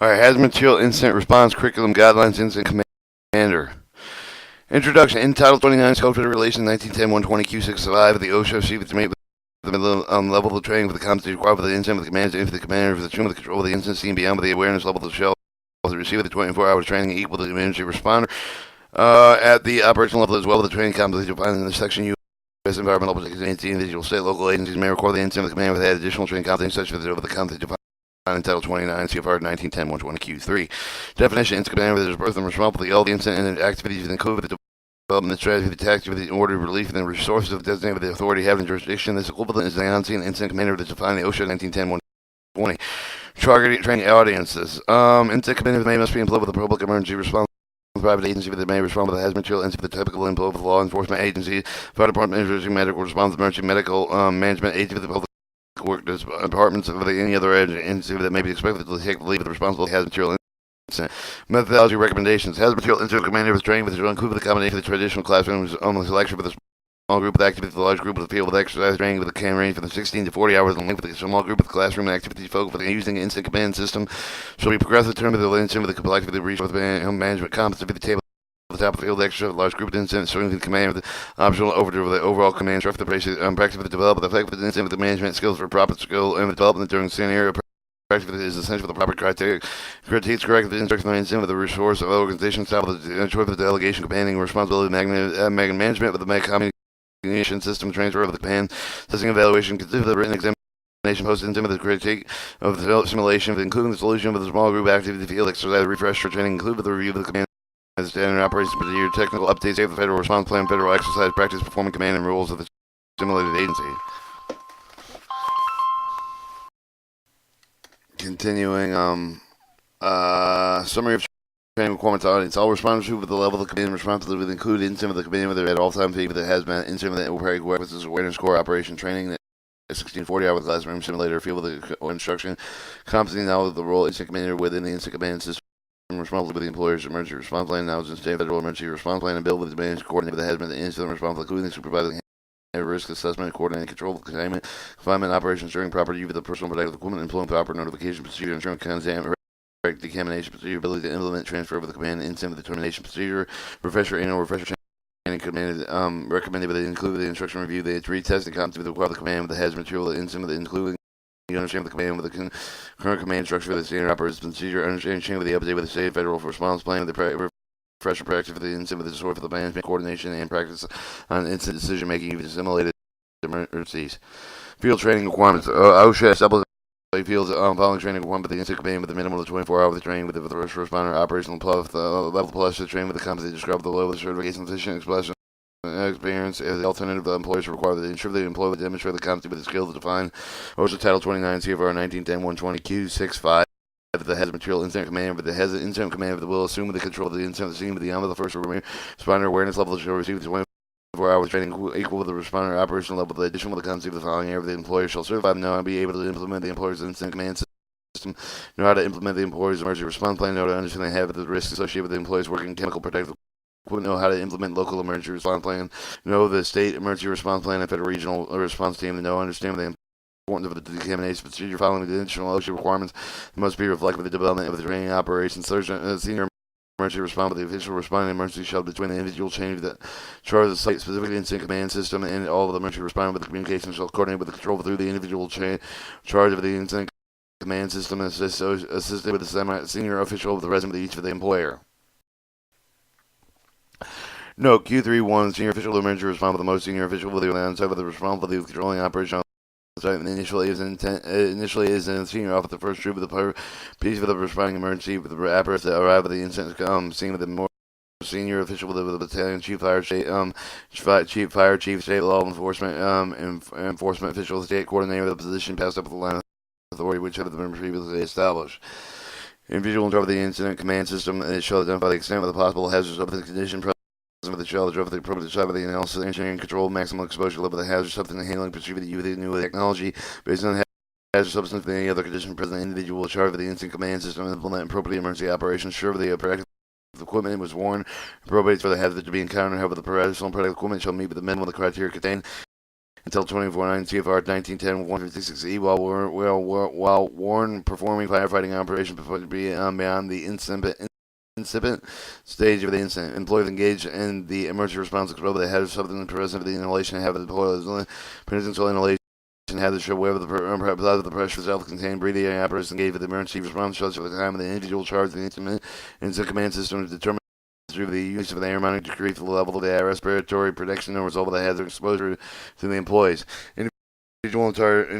Alright, Hazmat Incident Response Curriculum Guidelines Incident Commander. Introduction. In Title 29, Scope for the Relation 1910-120 Q65 of the OSHA receive its mate with the level of training for the competency required for the incident with the commander, for the commander, for the tune of the control of the incident scene beyond with the awareness level of the shell. The receiver, the 24 hours training equal to the emergency responder at the operational level as well with the training competency defined in the section U.S. environmental protection individual state local agencies may require the incident with the commander with added additional training competency such as the competency defined in Title 29 CFR 1910-120 Q3. Definition: incident commander is birth and responsibility for all the incident and activities that include the development, the strategy, the tactics, the order, relief, and the resources of the designated the authority having jurisdiction. This equivalent is the on-scene incident commander that defined in OSHA 1910-120. Targeting training audiences. Incident commander must be employed with the public emergency response private agency that may respond with the hazmat material incident with the typical employee with the law enforcement agency, fire department, emergency medical response, emergency medical management agency with the public work departments of any other agency that may be expected to take the lead of the responsible hazmat material incident. Methodology recommendations. Hazmat material incident commander was trained with the include the combination of the traditional classrooms only selection for the small group with activities, the large group with the field with exercise training with the can range from the 16 to 40 hours in length with the small group with the classroom and activities focused for the using incident command system shall be progressive term of the incident with the collective resource management competency with the table the top of the field extra large group of incidents serving the command with the optional overdue of the overall command structure the basic practice for the development the effect of the incident with the management skills for proper skill and the development during scenario practice is essential for the proper criteria critiques correct the instruction of the incident with the resource of organization style with the choice of the delegation commanding responsibility management with the communication system transfer of the command testing evaluation consider the written examination post incident with the critique of the simulation including the solution of the small group activity field exercise refresher training include with the review of the command as standard operations procedure, technical updates of the federal response plan, federal exercise practice, performing command and rules of the simulated agency. Continuing, summary of training requirements audience. All responders who with the level of the command responsibility will include incident of the command with at all time with the hazmat, incident of the prerequisites awareness core operation training, the 1640-hour classroom simulator, field with the instruction, competency knowledge of the role incident commander within the incident command system. Responsible with the employer's emergency response plan, now in state federal emergency response plan, and bill with the managed coordinate with the hazmat, the incident response, including supervising risk assessment, coordinating control, confinement operations during proper use of the personal protective equipment, employing proper notification procedure, ensuring contaminant decontamination procedure, ability to implement transfer of the command, incident determination procedure, refresher training commanded, recommended with the include the instruction review, they retest the concept of the command with the hazmat material, the incident including you understand the command with the current command structure for the standard operations procedure, understanding with the update with the state federal response plan, with the refresher practice for the incident with the support for the management coordination and practice on incident decision making with simulated emergencies. Field training requirements. OSHA established fields following training requirement with the incident command with the minimum of 24 hours of training with the first responder operational level plus the training with the competency described below with certification sufficient explanation experience as the alternative employers require that ensure the employer demonstrate the competency with the skills to define OSHA Title 29 CFR 1910-120 Q65 the hazmat material incident command with the hazmat incident command with the will assume the control of the incident scene with the arm of the first responder awareness level shall receive 24 hours training equal with the responder operational level the addition with the competency of the following area of the employer shall certify know and be able to implement the employer's incident command system, know how to implement the employer's emergency response plan, know how to understand the habit of the risks associated with the employee's working chemical protective know how to implement local emergency response plan, know the state emergency response plan and federal regional response team, and know understand the importance of the decontamination procedure following the additional OSHA requirements must be reflected with the development of the training operations. Senior emergency response with the official responding emergency shall between the individual change that charge of the site specific incident command system and all of the emergency responding with the communication shall coordinate with the control through the individual charge of the incident command system and assisted with the senior official of the resident of each of the employer. No, Q31, senior official emergency response with the most senior official with the onsite with the responsibility of controlling operation on the site. Initially is in senior officer, the first troop of the piece of the responding emergency with the apparatus that arrive at the incident scene with the more senior official with the battalion chief fire chief state law enforcement enforcement official state coordinator of the position passed up with the line of authority which had been previously established. Individual in charge of the incident command system it shall identify the extent of the possible hazards of the condition with the shell, the appropriate side of the analysis, engineering control, maximum exposure level of the hazard substance handling procedure that you new technology based on hazard substance and any other condition present. The individual charged with the instant command system and implement appropriate emergency operations. Sure, the protective equipment was worn, appropriate for the hazard to be encountered. However, the personal protective equipment shall meet with the minimum of the criteria contained until 24/9 CFR 1910-156E while warned performing firefighting operations beyond the incipient stage of the incident. Employees engaged in the emergency response explode the head of something present for the inhalation and have the deployed potential inhalation had to show wherever the pressure self-contained breathing apparatus engaged with the emergency response shelter at the time of the individual charge of the incident command system to determine through the use of an air monitor to create the level of the respiratory protection and result of the hazard exposure to the employees. Individual in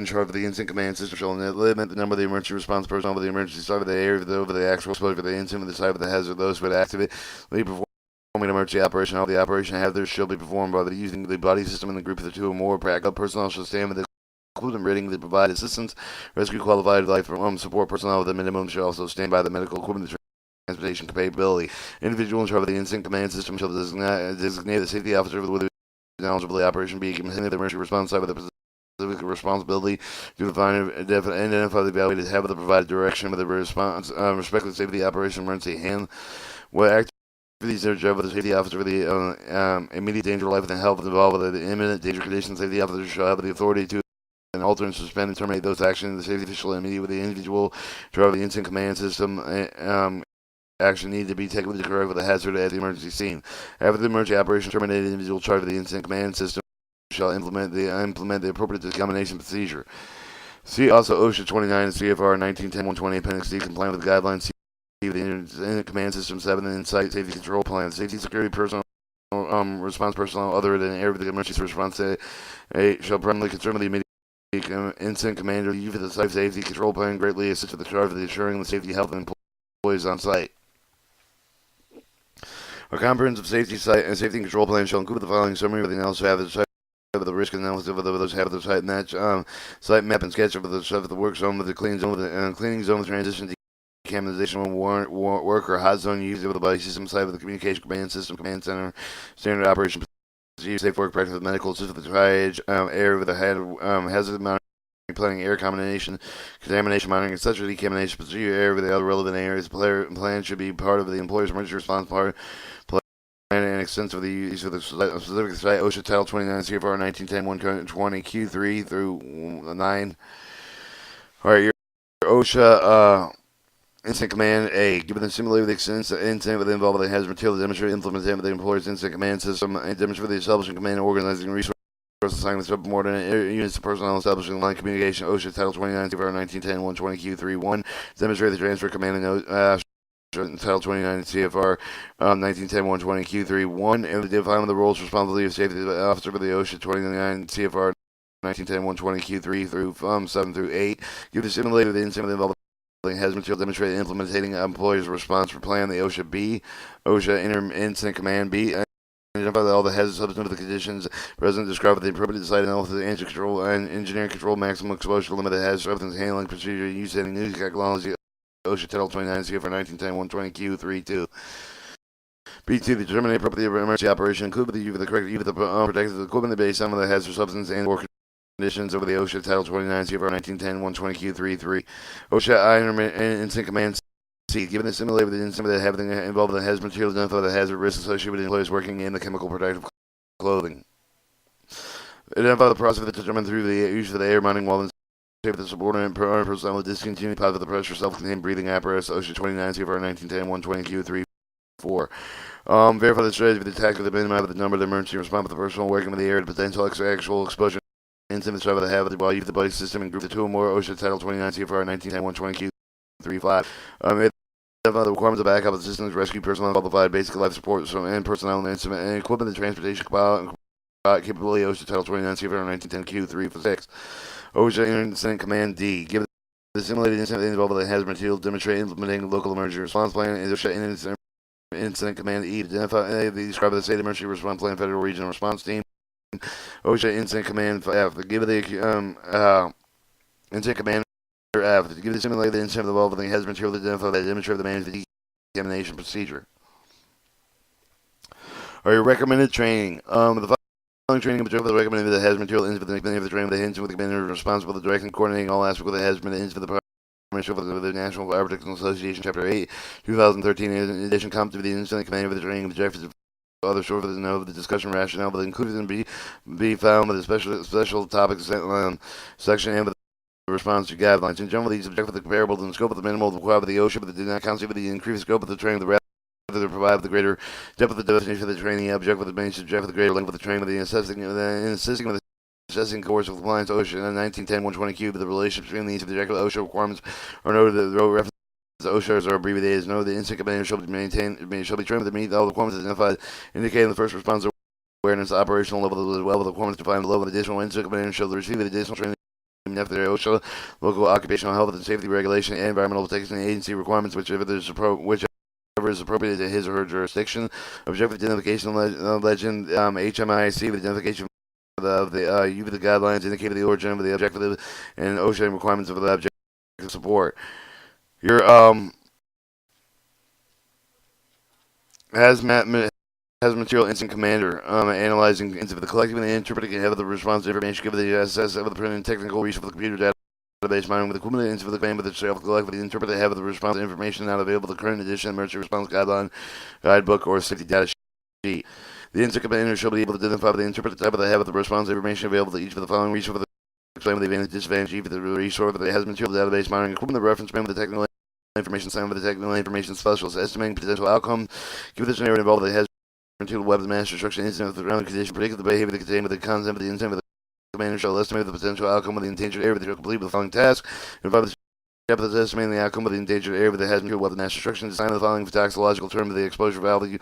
charge of the incident command system shall limit the number of the emergency response personnel over the emergency side of the area over the actual exposure of the incident, the side of the hazard, those who would actively perform an emergency operation. All the operation hazards shall be performed by using the body system in the group of the two or more. Backup personnel shall stand with the equipment rating to provide assistance. Rescue qualified life support personnel with a minimum shall also stand by the medical equipment transportation capability. Individual in charge of the incident command system shall designate the safety officer with knowledge of the operation being committed to the emergency response side with the specific responsibility to define and identify the evaluated have the provided direction with the response respect to the safety operation emergency hand. What activities are job with the safety officer for the immediate danger of life and health involved with the imminent danger conditions. Safety officer shall have the authority to alter and suspend and terminate those actions. The safety official immediately with the individual charge of the incident command system action needed to be taken to correct with the hazard at the emergency scene. After the emergency operation terminated, the individual charge of the incident command system shall implement the appropriate discombination procedure. See also OSHA 29 and CFR 1910-120 Appendix D compliant with the guidelines. See the incident command system 7 and site safety control plan. Safety security personnel response personnel other than air with the emergency response shall primarily concern with the immediate incident commander. Use of the site safety control plan greatly assist with the charge of ensuring the safety health of employees on site. A comprehensive safety site and safety control plan shall include the following summary of the analysis of the site, of the risk analysis of those have the site match, site map and sketch of the work zone with the cleaning zone, with the cleaning zone, the transition to decontamination work or hot zone used over the body system site with the communication command system, command center, standard operation procedure, safe work practice with medical assist with the triage, air with the head, hazard monitoring, planning, air contamination monitoring, etc. Decontamination procedure, air with the other relevant areas. Plan should be part of the employer's emergency response plan and extensive the use of the specific site. OSHA Title 29 CFR 1910-120 Q3 through 9. All right, your OSHA incident command A. Given the simulated incident with involved the hazard material to demonstrate implementation of the employer's incident command system and demonstrate the establishing command and organizing resources assignments of more than units of personnel establishing line communication. OSHA Title 29 CFR 1910-120 Q3 1. Demonstrate the transfer command and Title 29 CFR 1910-120 Q3 1, and the defining the roles responsibility of safety officer for the OSHA 29 CFR 1910-120 Q3 through 7 through 8. Give the simulated incident involving hazmat material demonstrating implementing employer's response plan. The OSHA B, OSHA Incident Command B. Identify all the hazard substance of the conditions present, describe the appropriate site analysis, engine control, and engineering control, maximum exposure, limit the hazard substance handling procedure, use any new technology. OSHA Title 29 CFR 1910-120 Q3 2. B2, the determine appropriate emergency operation, include the use of the correct use of the protective equipment based on the hazard substance and or conditions over the OSHA Title 29 CFR 1910-120 Q3 3. OSHA Incident Command C. Given the simulator with the incident that having involved in the hazard materials, identify the hazard risks associated with employees working in the chemical protective clothing. Identify the process that determined through the use of the air mining while save the subordinate personnel with discontinued positive pressure self-contained breathing apparatus. OSHA 29 CFR 1910-120 Q3 4. Verify the strategy of the attack with the minimum of the number of the emergency response with the personnel working with the air to potential actual exposure. Incident of the habit while use the body system and group the two or more. OSHA Title 29 CFR 1910-120 Q3 5. Identify the requirements of backup assistance, rescue personnel, qualified basic life support, and personnel and instrument and equipment and transportation capability. OSHA Title 29 CFR 1910 Q3 6. OSHA Incident Command D. Give the simulated incident involved with the hazard material, demonstrate implementing local emergency response plan. OSHA Incident Command E. Identify describe the state emergency response plan, federal regional response team. OSHA Incident Command F. Give the Incident Command F. Give the simulated incident involved with the hazard material to identify that demonstrate the management decontamination procedure. Or your recommended training. The training objective of the recommended the hazmat material ends with the beginning of the training with the hints with the commander responsible for directing and coordinating all aspects of the hazmat ends with the of the National Fire Protection Association Chapter 8 2013. In addition, come to the incident commander of the training objectives other sources know the discussion rationale, but included and be found with the special topics section and with the response to guidelines. In general, these objectives are comparable to the scope of the minimal required of the OSHA, but they did not constitute the increased scope of the training of the rather provide the greater depth of the definition of the training object with the main subject with the greater length of the training with the assessing with assessing course of compliance OSHA and 1910-120Q, but the relationship between these objective OSHA requirements are noted that the references to OSHAs are abbreviated as noted. The instant commander shall be trained to meet all the requirements identified, indicating the first response awareness operational level as well with the requirements defined below. With additional instant commander shall receive additional training after their OSHA, local occupational health and safety regulation, and environmental protection agency requirements, whichever is appropriate to his or her jurisdiction. Objective identification legend, HMIC, with identification of the UV guidelines indicated the origin of the objective and OSHA requirements of the objective support. Your hazmat material incident commander analyzing into the collecting and interpreting of the response information given the assess of the printing technical research of the computer database mining with equipment into the command with itself collect with the interpreter have the response information not available the current edition emergency response guideline guidebook or safety data sheet. The incident commander shall be able to identify the interpreter type of the have of the response information available to each of the following resources for the explain the advantage disadvantage of the resource that has material database mining equipment the reference man with the technical information signed with the technical information specialist estimating potential outcome give the scenario involved that has material web master structure incident with the surrounding condition predict the behavior that contained with the content of the intent of the commander shall estimate the potential outcome of the endangered area that shall complete with the following task and provide the step of estimating the outcome of the endangered area that has material web master structure design the following toxicological term of the exposure value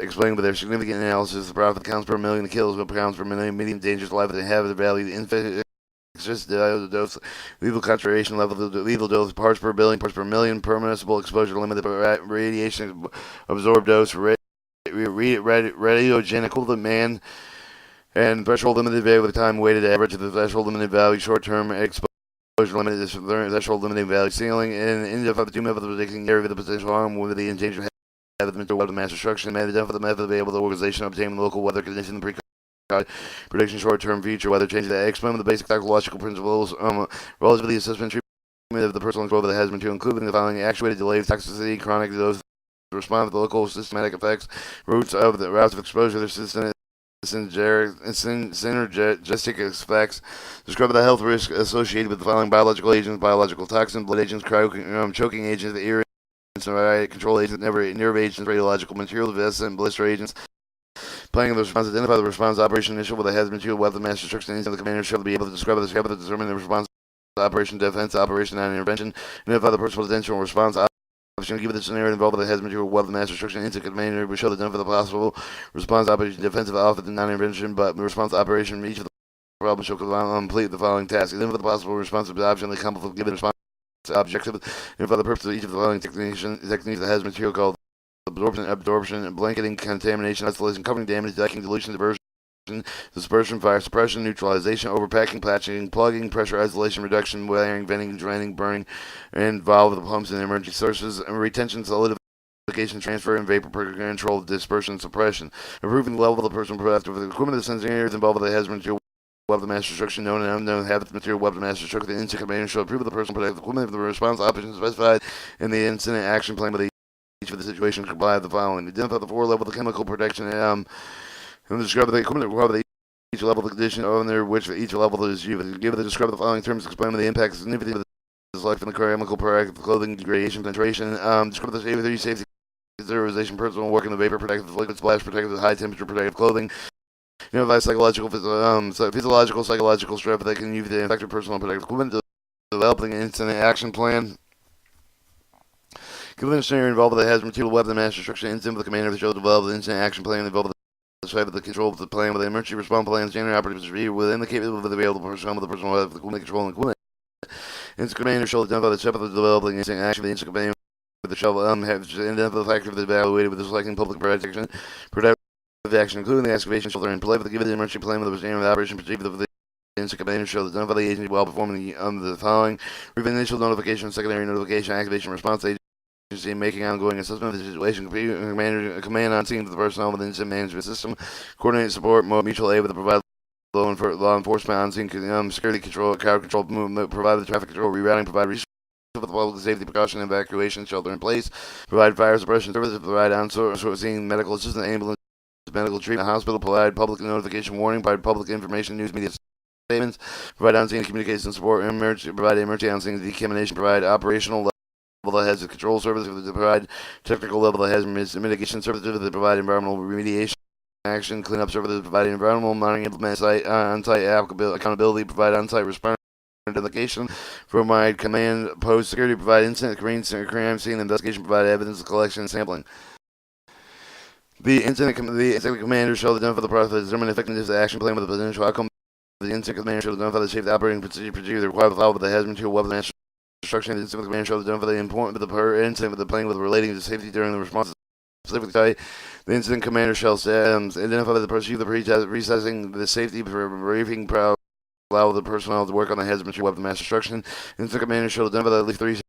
explaining with their significant analysis the profit counts per million, the kills per counts per million, medium dangerous life that they have the value, the infectious dose, lethal concentration level, the lethal dose, parts per billion, parts per million, permissible exposure limit, the radiation absorbed dose, radiogenic equivalent man, and threshold limited value with the time weighted average of the threshold limited value, short-term exposure limit is threshold limiting value ceiling, and identify the two methods of predicting the area of the potential harm with the endangered the material weather mass destruction, and identify the method available to the organization obtaining local weather conditions and prediction short-term future weather changes that explain the basic psychological principles relative to the assessment treatment of the personal control that has material, including the following actuated delays, toxicity, chronic dose, respond to the local systematic effects, routes of exposure, their synergistic effects, describe the health risk associated with the following biological agents, biological toxins, blood agents, choking agents, the ear control agents, nerve agents, radiological material, vests, and blister agents. Planning of the response, identify the response operation initial with the hazmat material, weapon mass destruction, and the commander shall be able to describe the scope of determine the response operation, defense, operation, and intervention. Identify the personal potential response option. Give the scenario involved with the hazmat material, weapon mass destruction, into commander. We shall identify the possible response operation, defensive, offensive, and non-intervention, but the response operation each of the problems shall complete the following tasks. Identify the possible responsive option, the complex given response objective, and for the purpose of each of the following techniques that has material called absorption, blanketing, contamination, isolation, covering damage, decking, dilution, diversion, dispersion, fire suppression, neutralization, overpacking, patching, plugging, pressure isolation, reduction, wiring, venting, draining, burning, and valve the pumps and emergency sources, and retention, solidification, transfer, and vapor control, dispersion, suppression. Improving the level of the person productive with the equipment of the sensing areas involved with the hazmat material weapon mass destruction, known and unknown habits, material weapon mass destruction. The incident commander shall approve of the personal protective equipment of the response options specified in the incident action plan with each of the situations comply with the following. Identify the 4 level of the chemical protection and describe the equipment required with each level of the condition under which each level is used. Give the describe the following terms explain the impact significantly of the life in the chemical protective clothing, degradation, penetration. Describe the safety sterilization, personal work in the vapor protective liquid splash protective high temperature protective clothing. Psychological, physiological, psychological stress that can use the infected personal protective equipment, developing an incident action plan. Given the scenario involved with the hazmat material weapon mass destruction incident with the commander of the show develop the incident action plan involved with the site of the control of the plan with the emergency response plan, general operatives review within the capability of the available personnel with the personal of the equipment control and equipment. Incident commander shall identify the step of the developing incident action. The incident commander with the shovel have identify the factor of the evaluated with the selecting public protection. The action, including the excavation shelter and play with the given emergency plan with the procedure of the operation procedure of the incident commander shall identify the agency while performing the following: initial notification, secondary notification, activation response agency, making ongoing assessment of the situation, command on scene for the personnel with the incident management system, coordinate support, mutual aid with the provide law enforcement on scene, security control, crowd control, movement, provide the traffic control, rerouting, provide resources with public safety precaution, evacuation, shelter in place, provide fire suppression services, provide on-scene medical assistance, ambulance, medical treatment, hospital, provide public notification warning, provide public information, news media statements, provide on-scene communication support, provide emergency on-scene decontamination, provide operational level hazard control services, provide technical level hazard mitigation services, provide environmental remediation action, cleanup services, provide environmental monitoring, implement on-site accountability, provide on-site response delegation, provide command post security, provide incident crime scene investigation, provide evidence collection and sampling. The incident commander shall identify the process, determine the effectiveness of the action plan with the potential outcome. The incident commander shall identify the safety operating procedure required to follow with the hazard material weapon master instruction. The incident commander shall identify the importance of the incident with the plan with relating to safety during the response. Specifically, the incident commander shall identify the procedure for recessing the safety briefing allow the personnel to work on the hazard material weapon mass destruction. Incident commander shall identify at least 3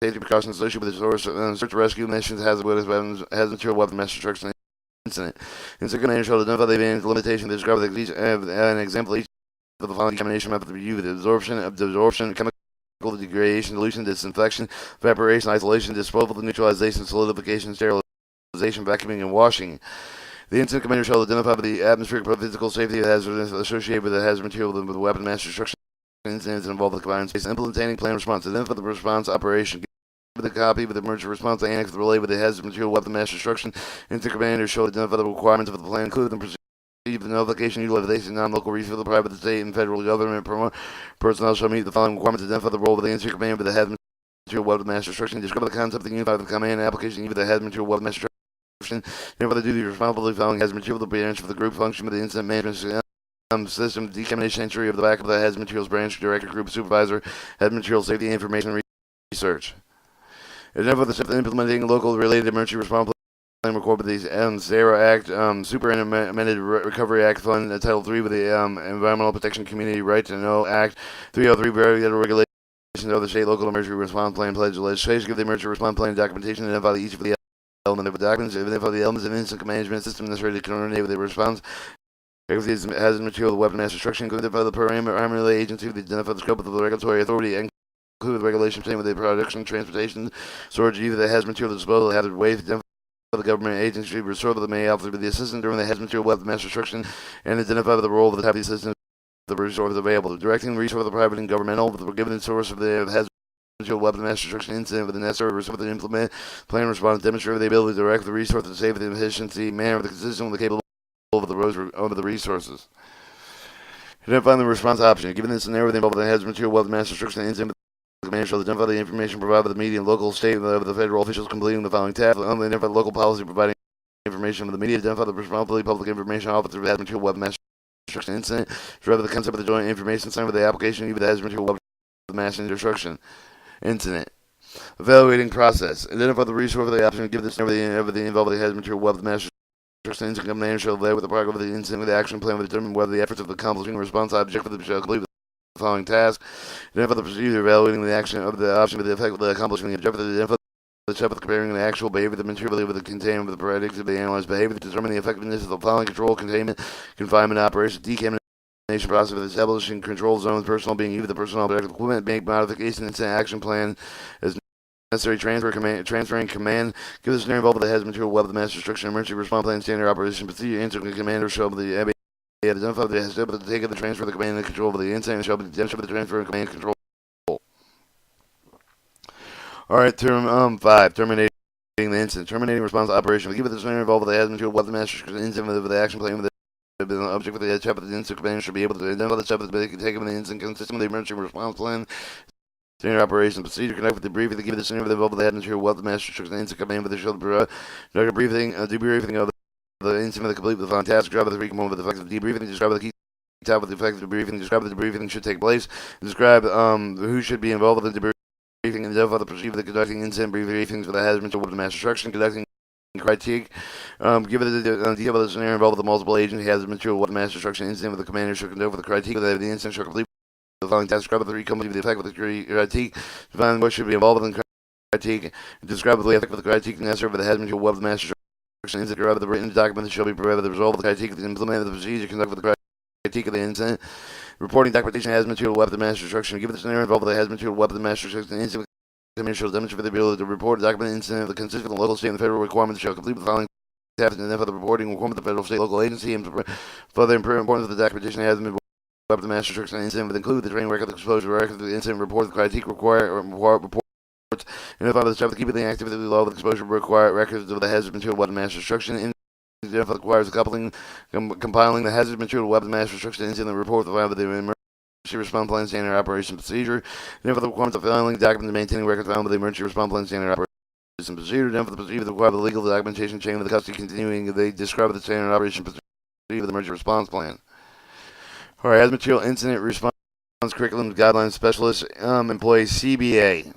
safety precautions associated with the search and rescue missions, hazard material weapon mass destruction incident. Incident commander shall identify the advantage limitation to describe an example each of the following contamination method review: the absorption, chemical degradation, dilution, disinfection, evaporation, isolation, disposal, neutralization, solidification, sterilization, vacuuming, and washing. The incident commander shall identify the atmospheric physical safety hazards associated with the hazard material with the weapon mass destruction incidents involved with the combined space. Implementing plan response. Identify the response operation. Give the copy with the emergency response annex relay with the hazard material weapon mass destruction. Incident commander shall identify the requirements of the plan, including the procedure, the notification, utilization, non-local refill, the private, state, and federal government personnel shall meet the following requirements. Identify the role of the incident commander with the hazard material weapon mass destruction. Describe the concept of the unified command application with the hazard material weapon mass destruction. Therefore, the duty responsible for following hazard material branch for the group function with the incident management system, decontamination entry of the back of the hazard materials branch, director, group supervisor, hazard material safety information research. And therefore, the implementing local related emergency response plan recorded with the SARA Act, Super Amended Recovery Act Fund, Title III with the Environmental Protection Community Right to Know Act, 303 various regulations of the state local emergency response plan pledge legislation, give the emergency response plan documentation, and identify each of the element of the documents, identify the elements of incident management system necessary to coordinate with the response. Hazard material, weapon mass destruction, identify the primary agency, identify the scope of the regulatory authority, and include regulation pertaining with the production, transportation, storage, either the hazard material disposal, hazard waste, identify the government agency, restore the may offer the assistant during the hazard material weapon mass destruction, and identify the role of the type of assistant, the resource available, directing the resource of the private and governmental, the given source of the hazard weapon mass destruction incident with the necessary resource to implement plan response, demonstrate the ability to direct the resource to save the efficiency manner with the consistent with the capable of the resources. Identifying the response option. Given the scenario involved in the hazard material weapon mass destruction incident, the commander shall identify the information provided by the media and local, state, of the federal officials completing the following tasks. Identify the local policy providing information from the media. Identify the responsibility public information officer of the hazard material weapon mass destruction incident. Describe the concept of the joint information signed with the application of the hazard material weapon mass destruction incident. Evaluating process. Identify the resource of the option. Give this everything involved with the hazard material weapon mass destruction incident. Commander shall evaluate with the progress of the incident with the action plan to determine whether the efforts of accomplishing the response objective shall complete the following task. Identify the procedure evaluating the action of the option with the effect of the accomplishing the objective. Identify the step of comparing the actual behavior, the material with the containment with the predicts of the analyzed behavior. Determine the effectiveness of the following control, containment, confinement operations, decontamination process of establishing control zones, personnel being used, the personnel protective equipment, bank modification, incident action plan as necessary, transferring command. Give the scenario involved with the hazard material weapon mass destruction emergency response plan, standard operation procedure. Incident commander shall be the identify the step of the take of the transfer of the command and control of the incident shall be demonstrated the transfer and command and control. Alright, term 5, terminating the incident. Terminating response operation. Give the scenario involved with the hazard material weapon mass destruction incident with the action plan with the object with the step of the incident commander should be able to identify the step of the taken with the incident consistent with the emergency response plan. Standard operation procedure. Conduct with debriefing to give the scenario involved with the hazard material weapon mass destruction incident command with the shield debriefing of the incident with the complete with the following task. Describe the 3 components of the effective debriefing. Describe the key type of the effective debriefing. Describe the debriefing should take place. Describe who should be involved with the debriefing. Identify the procedure for conducting incident briefings for the hazard material weapon mass destruction. Conducting critique. Give it the detail of the scenario involved with the multiple agency hazard material weapon mass destruction incident with the commander should conduct with the critique of the incident should complete the following task. Describe the 3 components of the effect with the critique. Define what should be involved in the critique. Describe the effect with the critique necessary for the hazard material weapon mass destruction. Describe the written document that shall be provided the result of the critique, the implement of the procedure, conduct with the critique of the incident. Reporting documentation hazard material weapon mass destruction. Give the scenario involved with the hazard material weapon mass destruction incident. committee shall demonstrate the ability to report a document incident of the consistent with the local, state, and federal requirements shall complete with the following tasks and identify the reporting requirement of the federal, state, local agency, and further improve importance of the documentation has been the master restriction incident would include the training record, the exposure record, the incident report, the critique reports, and if the child keeping the activity law with exposure required records of the hazard material weapon mass destruction. If it requires coupling, compiling the hazard material weapon mass destruction incident report with the emergency response plan standard operation procedure. And if the requirements of filing documents and maintaining records found with the emergency response plan standard operation procedure. And if the procedure requires the legal documentation chain of the custody continuing, they describe the standard operation procedure of the emergency response plan. All right, hazard material incident response curriculum guidelines specialist employee CBA.